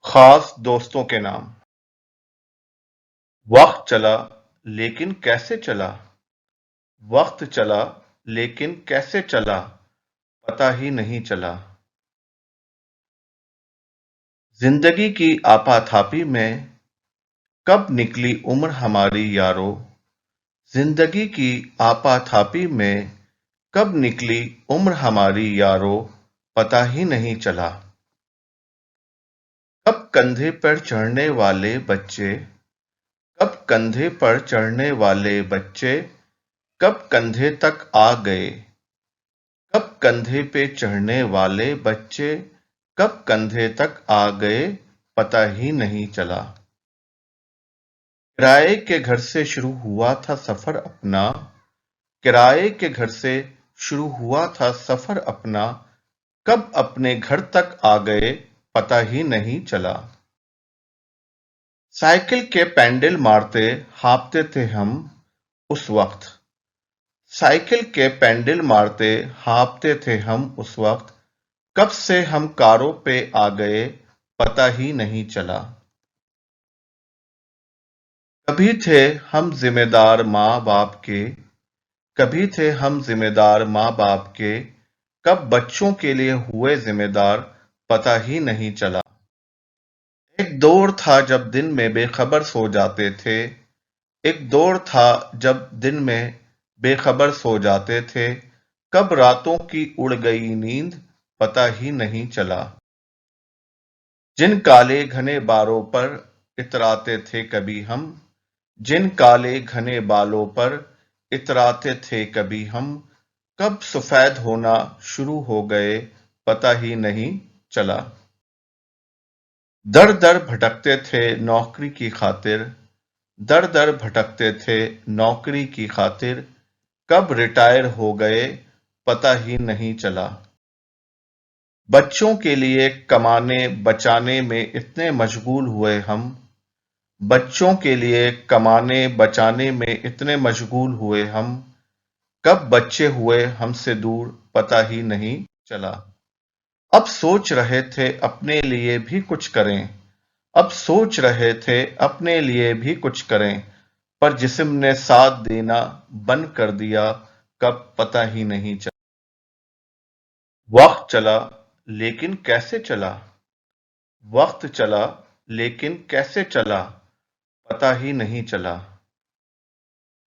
खास दोस्तों के नाम। वक्त चला लेकिन कैसे चला। वक्त चला लेकिन कैसे चला, पता ही नहीं चला। जिंदगी की आपाधापी में कब निकली उम्र हमारी यारो। जिंदगी की आपाधापी में कब निकली उम्र हमारी यारो, पता ही नहीं चला। कब कंधे पर चढ़ने वाले बच्चे, कब कंधे पर चढ़ने वाले बच्चे, कब कंधे तक आ गए। कब कंधे पे चढ़ने वाले बच्चे, कब कंधे तक आ गए, पता ही नहीं चला। किराए के घर से शुरू हुआ था सफर अपना। किराए के घर से शुरू हुआ था सफर अपना, कब अपने घर तक आ गए, पता ही नहीं चला। साइकिल के पैडल मारते हाँफते थे हम उस वक्त। साइकिल के पैडल मारते हाँफते थे हम उस वक्त, कब से हम कारों पे आ गए, पता ही नहीं चला। कभी थे हम जिम्मेदार माँ बाप के, कभी थे हम जिम्मेदार माँ बाप के, कब बच्चों के लिए हुए जिम्मेदार, पता ही नहीं चला। एक दौर था जब दिन में बेखबर सो जाते थे। एक दौर था जब दिन में बेखबर सो जाते थे, कब रातों की उड़ गई नींद, पता ही नहीं चला। जिन काले घने बालों पर इतराते थे कभी हम, जिन काले घने बालों पर इतराते थे कभी हम, कब सफेद होना शुरू हो गए, पता ही नहीं चला। दर दर भटकते थे नौकरी की खातिर, दर दर भटकते थे नौकरी की खातिर, कब रिटायर हो गए, पता ही नहीं चला। बच्चों के लिए कमाने बचाने में इतने मशगूल हुए हम, बच्चों के लिए कमाने बचाने में इतने मशगूल हुए हम, कब बच्चे हुए हमसे दूर, पता ही नहीं चला। अब सोच रहे थे अपने लिए भी कुछ करें, अब सोच रहे थे अपने लिए भी कुछ करें, पर जिस्म ने साथ देना बंद कर दिया, कब पता ही नहीं चला। वक्त चला लेकिन कैसे चला। वक्त चला लेकिन कैसे चला, पता ही नहीं चला।